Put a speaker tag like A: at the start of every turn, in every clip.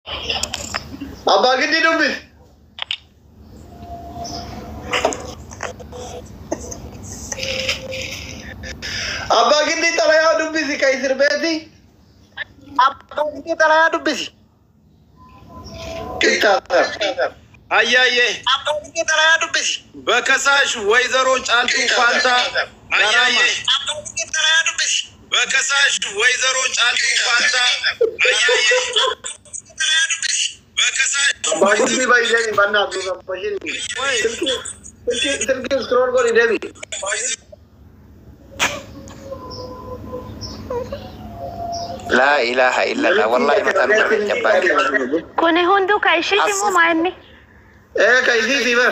A: Abba gidi dubbis. Abba gidi talaya dubbisi kai sirbeti. Abba gidi talaya dubbisi. Kita.
B: አያዬ በከሳሽ ወይዘሮ ጫልቱ ፋንታ ጋራማ በከሳሽ ወይዘሮ ጫልቱ ፋንታ አያዬ በከሳሽ
A: ባይዲ ባይዲ ባና በሽን ስልክ ስክሮል ጎሪ ደቢ
C: لا إله إلا الله والله ما تنبغي جباك
D: كوني هندو كايشي مو مايمي
A: كايشي سيبا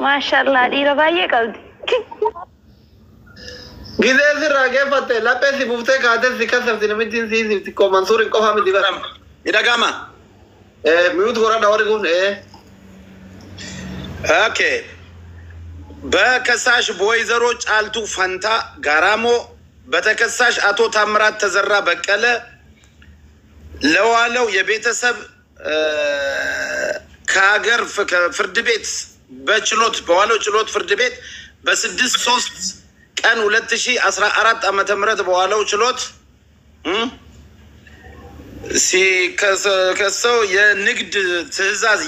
D: ما شاء الله دي رباية قلبي
A: جزء سر راجع فتى لا بس بوفته كاتر سكا سبتين ميتين سي كو منصور إنكو هم ديبا
B: إذا كما
A: ميوت غورا داور يكون
B: اوكي በከሳሽ በወይዘሮ ጫልቱ ፋንታ ጋራሞ በተከሳሽ አቶ ታምራት ተዘራ በቀለ ለዋለው የቤተሰብ ከሀገር ፍርድ ቤት በችሎት በዋለው ችሎት ፍርድ ቤት በ6/3 ቀን 2014 ዓመተ ምህረት በዋለው ችሎት ሲከሰው የንግድ ትዕዛዝ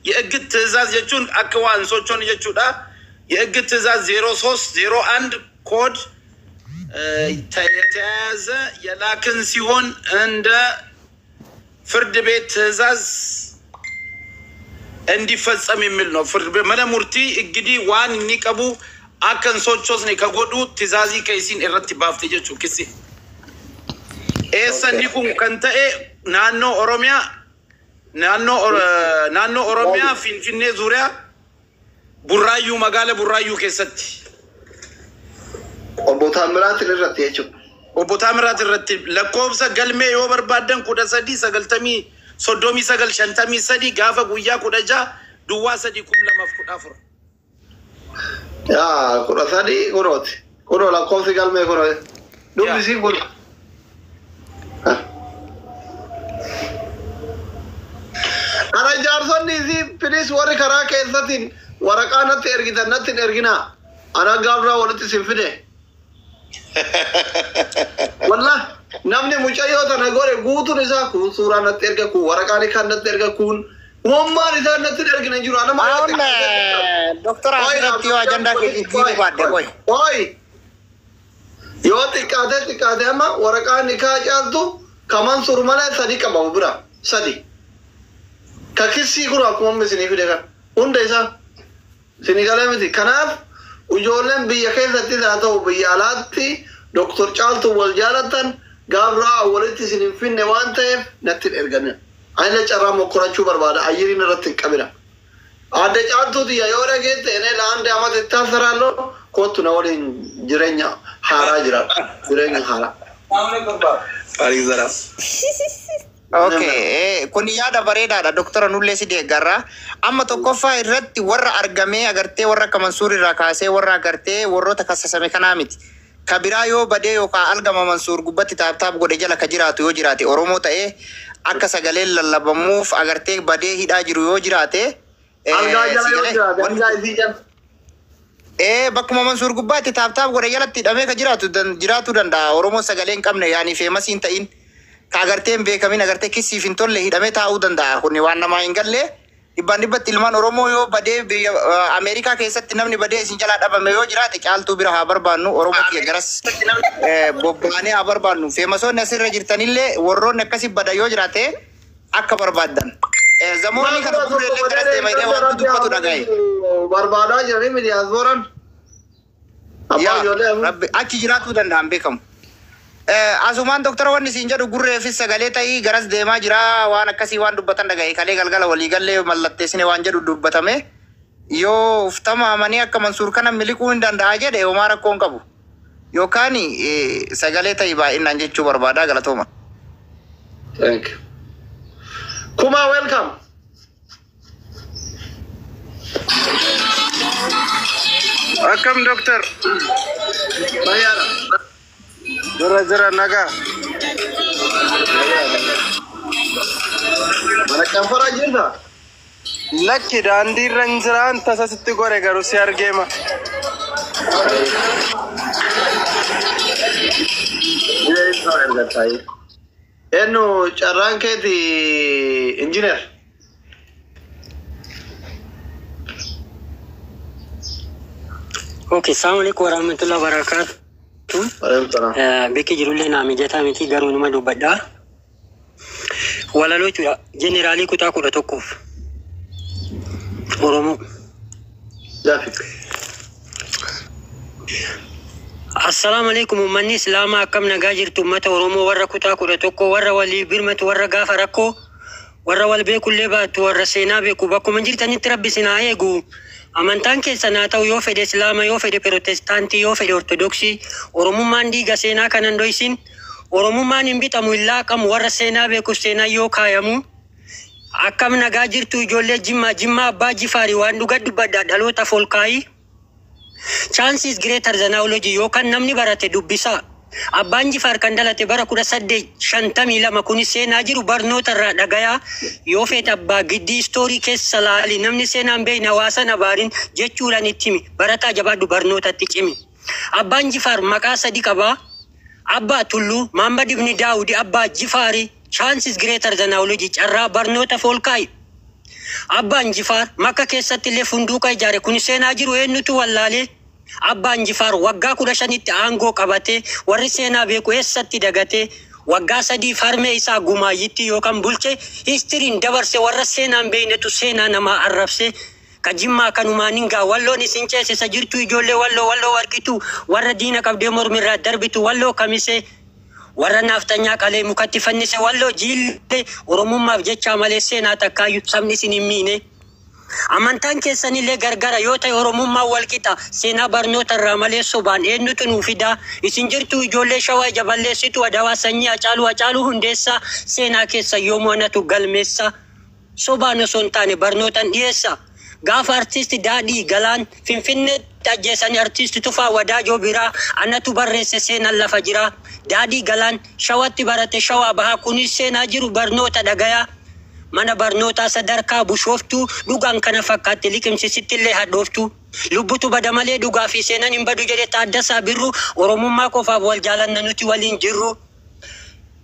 B: የእግድ ትዕዛዝ የቹን አክዋን ሶቾን የቹዳ የእግድ ትዕዛዝ 0301 ኮድ የተያዘ የላክን ሲሆን እንደ ፍርድ ቤት ትዕዛዝ እንዲፈጸም የሚል ነው። ፍርድ ቤት መለሙርቲ እንግዲህ ዋን ንቀቡ አከን ሶቾስ ነው ከጎዱ ትዕዛዚ ከይሲን እረቲ ባፍተ ጀቹ ክሲ ኤሰኒኩን ከንተኤ ናኖ ኦሮሚያ ፊንፊኔ ዙሪያ ቡራዩ መጋለ ቡራዩ ከሰት ኦቦ ታምራት ረቲ ለኮብሰ ገልሜ ዮ በርባደን ኩደ ሰዲ ሰገልተሚ ሶዶሚ ሰገል ሸንተሚ ሰዲ ጋፈ ጉያ ኩደጃ ዱዋ ሰዲ ኩም ለመፍኩዳ ፍሮ
A: ያ ኩደ ሰዲ ኩሮት ኩሮ ለኮብሰ ገልሜ ኩሮ ዱብሲ ኩሮ أنا جارسوني زي بليس وري كراك إنساتين ورقانة إرجيتا نتين إرجينا أنا قابلا ولتي سيفني والله نمني مشايو تنا غوري غوتو نسا كون سورة نتيرجا كون ورقاني كان نتيرجا كون وما نسا نتين إرجينا جرو أنا ما
C: دكتور أحمد تيو أجندا كذي بعد كوي
A: أوي يو تكاده أما ورقاني كاجالتو كمان سورمانا سدي كبابورا سدي ككسي كنا أقوم بسني في دكان وندايسا سني كلام متي كناف وجولن بيأكل ذاتي ذاته بيالاتي دكتور چالتو والجالتن قابرا ولتي سني في نوانته نتين إرجعنا أنا لشرا مكورا شو بربادا أيرين رتين كبيرة عاد چالتو دي أيورا جت أنا لان دعما تتاسرالو كوتو نورين جرينيا حارا جرينيا حارا
B: فارغ زرا
C: Okay, kuni yaada bareedaadha doktora nullee si deeggarra amma tokkoffaa irratti warra argamee agartee warra Mansuur irraa kaasee warra agartee warroota kassasame kanaa miti ka biraa yoo badee yookaan algama Mansuur gubbatti taaptaap godhe jala ka jiraatu yoo jiraate Oromoo ta'ee akka sagaleen lallabamuuf agartee badee hidhaa jiru yoo jiraate bakkuma Mansuur gubbaatti taaptaap godhe jalatti hidhamee ka jiraatu danda'a Oromoo sagalee hin qabne yaani feemasiin ta'in kagarteen beekamin agartee kisi fintolle hidhamee taa'uu danda'a kunni waan namaa hin galle dhibbatti ilmaan Oromoo yoo badee Ameerikaa keessatti namni badee isin jalaa dhabame yoo jiraate caaltuu bira haa barbaannu Oromoo kiyya garas bobbaanee haa barbaannu feemasoonni asirra jirtanillee warroonni akkasii bada yoo jiraate akka barbaaddan zamoonni kana gurreellee garas deemayee waan dubbatu dhagaye
A: barbaadaa jiranii miidiyaa zooran
C: achi jiraatuu danda'an beekamu. Asumaan doktora wanni siin jedhu gurreefis sagalee ta'ii garas deemaa jira waan akkasii waan dubbatan dhagaye kalee galgala walii gallee mallatteessine waan jedhu dubbatame yoo uftama amanii akka Mansuur kana miliquu hin danda'a jedhe homaa rakkoo hin qabu yookaan sagalee ta'ii baay'inaan jechuu barbaadaa galatooma.
A: Thank you. Kuma welcome.
B: Welcome doctor.
A: Bayara.
B: Zara naga.
A: Jafara jirta?
E: Lakki daandii irra hin jiraan tasasitti gore garuu si argeema.
A: Enu carraan keeti injineer.
F: Okay, assalamualaikum warahmatullahi wabarakatuh.
A: Waalaikumsalam.
F: Beki jirulle nami jata miti garuu numa dubbadha. Walaloo jechuudha. Jeneraalii kutaa 11 Oromoo.
A: Jaafik.
F: Assalamualaikum ummanni Islaamaa akkam nagaa jirtu ummata Oromoo warra kutaa 11 warra walii birmatu warra gaafa rakkoo warra wal beekullee baattu warra seenaa beeku bakkuma jirtanitti rabbi sinaa eegu. Amantaan keessan haa ta'u yoo fedhe Islaama yoo fedhe Pirotestaantii yoo fedhe Ortodoksii Oromummaan dhiiga seenaa kanan dhoysin Oromummaan hin bitamu illaa qamu warra seenaa beeku seenaa yoo kaayamu akkam nagaa jirtu ijoollee Jimmaa abbaa Jifaarii waan dhugaa dubbadhaa dhaloota folkaayii chance is greater than knowledge yookaan namni barate dubbisa abbaan Jifaar kan dhalate bara 1852 kun seenaa jiru barnoota irraa dhagayaa yoo feete abbaa giddii istoorii keessa laali namni seenaan beeyna hawaasa nabaarin jechuudhaan itti himi barataa jabaadhu barnootatti cimi abbaan Jifaar maqaa sadi qabaa abbaa Tulluu Mahammad ibn Daawudi abbaa Jifaarii chance is greater than knowledge carraa barnoota folkaayii abbaan Jifaar Makka keessatti illee funduuqa ijaare kun seenaa jiru eenyutu wallaalee abbaan Jifaar waggaa 15tti aangoo qabatee warri seenaa beeku eessatti dagatee waggaa 3 harmee isaa gumaayitti yookaan bulche histiriin dabarse warra seenaan beeynetu seenaa namaa arrabse ka Jimmaa kanumaan hingaa walloon isin ceesisa jirtu ijoollee walloo warqitu warra diina qabdee mormirraa darbitu walloo kamisee warra naaftanyaa qalee mukatti fannise walloo jiillee Oromummaaf jecha malee seenaa takkaayyuu sabni isin hin miine. Amantaan keessanillee gargara yoo ta'e Oromummaa walqixa seenaa barnoota irraa malee sobaan eenyutu nuu fidaa isin jirtu ijoollee Shawaa jaballeessitu adawaa sanyii Hacaaluu Hundeessaa seenaa keessa yoomuu anatu galmeessa sobaan osoo hin taane barnootaan dhiyeessa gaafa artisti Daadhii Galaan Finfinneetti ajjeesanii artisti Tufaa Wadaajoo biraa anatu barreesse seenaan lafa jira Daadhii Galaan Shawatti barate Shawaa bahaa kunis seenaa jiru barnoota dhagayaa mana barnoota sadarkaa Bushooftuu dhugaan kana fakkaatti liqimsisitti illee hadhooftu lubbutu bada malee dhugaa fi seenaan hin badu jedhe Taaddasaa Birruu Oromummaa qofaaf wal jaalanna nuti waliin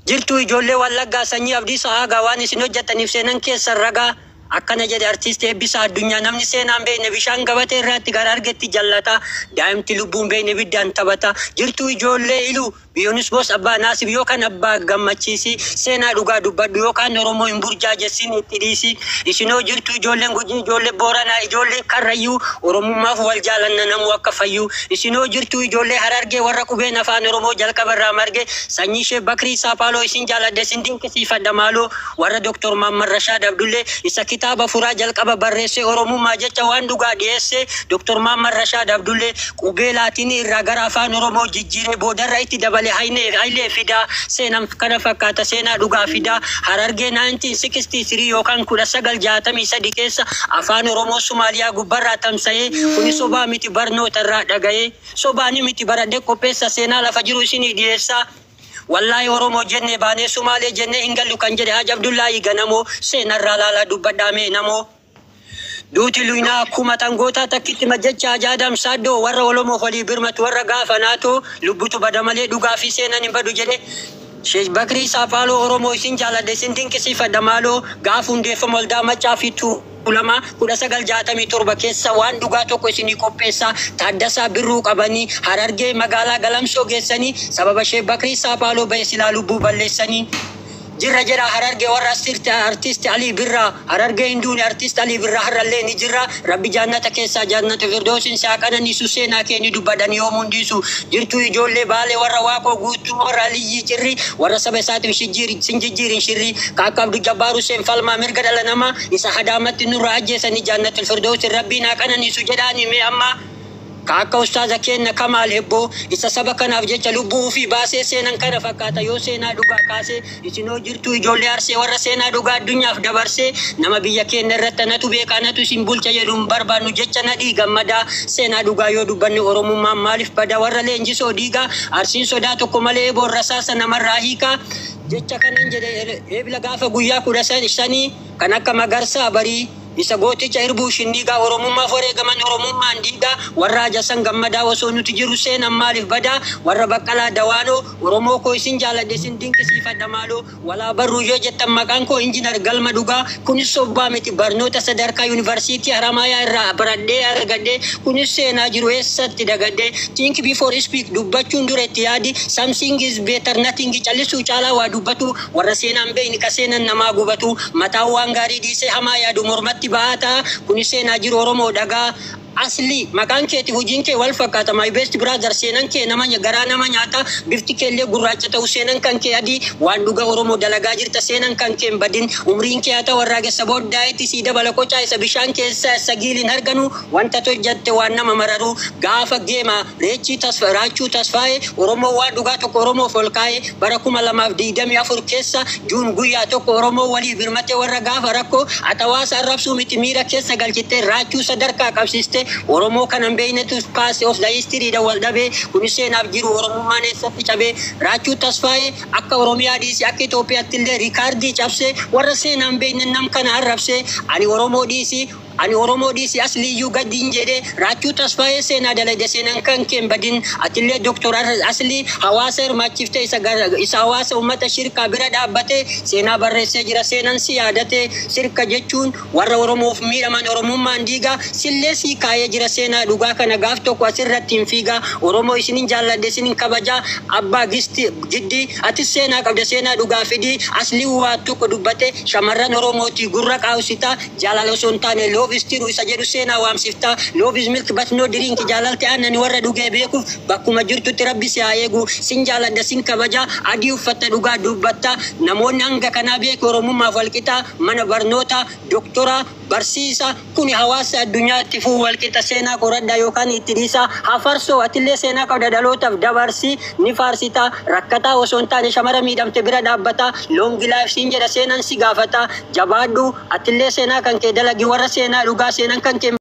F: jirtu ijoollee Wallaggaa sanyii Abdiisaa Aagaa waan isin hojjetaniif seenaan keessan ragaa akkana jedhe artisti Eebbisaa Addunyaa namni seenaan beekne bishaan gabatee irratti gara argetti jallata daa'imti lubbuun beekne biddaan taphata jirtu ijoollee Iluu Biyyoonnis boos abbaa Naasib yookaan abbaa Gammachiisi seenaa dhugaa dubbadhu yookaan Oromoo hin burjaajessin itti dhiisi isinoo jirtu ijoolleen Gujii ijoollee Booranaa ijoollee Karrayyuu Oromummaaf wal jaalanna namuu akka fayyuu isinoo jirtu ijoollee Harargee warra qubeen afaan Oromoo jalqabarraa marge sanyii ishee Bakrii Saapaaloo isin jaaladhe isin dinqisiifadha maaloo warra Dr. Mahammad Rashaad Abdullee isa kitaaba furaa jalqaba barreesse Oromummaa jecha waan dhugaa dhiyeesse Dr. Mahammad Rashaad Abdullee qubee Laatinii irraa gara afaan Oromoo jijjiiree boodarra itti dabale Haile Fidaa seenaan kana fakkaata seenaa dhugaa fidaa Harargee 1963 yookaan 1963 keessa afaan Oromoo Somaaliyaa gubbarraa tamsa'ee kuni sobaa miti barnoota irraa dhaga'ee sobaani miti baradhee qopheessa seenaa lafa jiru isinii dhiyeessaa wallahi Oromoo jennee baanee Somaalee jennee hin gallu kan jedhe Haji Abdullaahi Ganamoo seenarraa laalaa dubbadhaamee namoo duuti luynaa akkuma tangoota takkitti majjecha ajaadam saaddoo warra Oromoo holii birmatu warra gaafa naatoo lubbutu bada malee dhugaa fi seenaan hin badu jedhe Sheekh Bakrii Saapaaloo Oromoo isin jaaladhe isin dinqisiifadha maaloo gaafa hundeeffama waldaa Maccaa fi Tuulamaa 1967 keessa waan dhugaa tokko isinii qopheessaa Taaddasaa Birruu qabanii Harargee magaalaa Galamsoo geessanii sababa Sheekh Bakrii Saapaaloo ba'e silaa lubbuu balleessanii jirra jira Harargee warra artisti Ali Birraa Harargee hinduuni artisti Ali Birraa harrallee ni jirra rabbi jaannata keessaa jaannata firdoosin saaqananiisu seenaa keeni dubbadhan yoo mundiisu jirtu ijoollee Baalee warra Waaqoo guutuu warra Aliyyii Cirrii warra saba isaatiif sinjijjiirin shirrii kaakka Abdu Jabbaaru Huseen falmaa mirga dhala namaa isa hadaamatti nurraa ajjeesanii jaannata firdoosin rabbiin haaqananiisu jedhaani mee amma kaakka ustaaza keenya Kamaal Hebboo isa saba kanaaf jecha lubbuu fi baasee seenan kana fakkaata yoo seenaa dhugaa kaasee isinoo jirtu ijoollee Arsee warra seenaa dhugaa addunyaaf dabarsee nama biyya keenya irratti anatu beekaa anatu isin bulcha jedhuun barbaannu jecha nadhii gammadaa seenaa dhugaa yoo dubbanne Oromummaan maaliif bada warra leenjisoo dhiigaa Arsiin sodaa tokko malee boorrasaasa namarraa hiikaa jecha kanan jedhe eebila gaafa guyyaa 15 kan akka Magarsaa Barii isa gooticha irbuu shinniigaa oromummaa foreegaman oromummaan diigaa warra ajasan gammadaa osoo nuti jiru seenan maaliif badaa warra Baqqalaa Dawaanoo oromoo koo isin jaaladhe isin dinqisiifadha maaloo walaa barruu yoo jettan maqaan koo injinar Galma Dhugaa kunis sobbaa miti barnoota sadarkaa yuunivarsiitii Haramaayaa irraa baradhee argadhee kunis seenaa jiru eessatti dagadhee think before speak dubbachuun dura itti yaadi something is better nothing callisuu caalaa waa dubbatu warra seenaan beeyni ka seenan namaa gubatu mataan waan gaarii dhiisee hamaa yaadu mormatti baata kunis seenaa jiru oromoo dhagaa asli maqaan keeti hojiin kee wal fakkaata my best brother seenan kee nama garaa nama nyaata bifti keellee gurraacha ta'u seenan kan kee adii waan dhuga oromoo dalagaa jirta seenan kan kee badin umriin kee ata warraagessa booddaa'etti sii dabala qocaa isa bishaan keessa isa giiliin arganu wanta tojjatte waan nama mararu gaafa geema raachuu tasfaa'ee oromoo waan dhugaa tokko oromoo folkaa'ee bara 2024 keessa juun guyyaa tokko oromoo walii birmate warra gaafa rakkoo atawaasa arrabsuu miti miira keessa galchitte raachuu sadarkaa qabsiste Oromoo kanan beeynetu pass of the history da wal dhabe kunis seenaaf jiru oromummaan eessatti cabe raachuu tasfaa'ee akka oromiyaa dhiisi akka Itoophiyaatti illee riikaardii cabse warra seenaan beeyne nam kana arrabse ani oromoo dhiisi asliyyuu gaddiin jedhe raachuu tasfaa'ee seenaa dalage seenan kan keen badin atillee doktor asli hawaasa hirmaachifte isa hawaasa ummata shirkaa bira dhaabbate seenaa barreessee jira seenan si yaadate shirka jechuun warra oromoof miidhaman oromummaan diigaa sillee si kaayee jira seenaa dhugaa kana gaaf tokko asirratti hin fiigaa oromoo isinin jaalladhe isinin kabajaa abbaa giddii ati seenaa qabda seenaa dhugaa fidii aslii waa tokko dubbate shamarran oromooti gurra qaawsita jaalala osoo hin taane love is true isa jedhu seenaa waamsifta love is milk but no drink jaalalte aannan warra dhugee beekuuf bakkuma jirtutti rabbi si haa eegu sin jaaladha sin kabajaa adii uffatta dhugaa dubbatta namoonni hanga kanaa beeku oromummaaf walqixa mana barnoota doktora barsiisa kuni hawaasa addunyaatti fuu walqixa seenaa qoradhaa yookaan itti dhiisa hafarsoo atillee seenaa qabda dhalootaaf dabarsi ni faarsita rakkataa osoo hin taane shamara miidhamte bira dhaabbata long life siin jedha seenan si gaafata jabaadhu atillee seenaa kan kee dalagi warra seenaa dhugaa seenan kan kee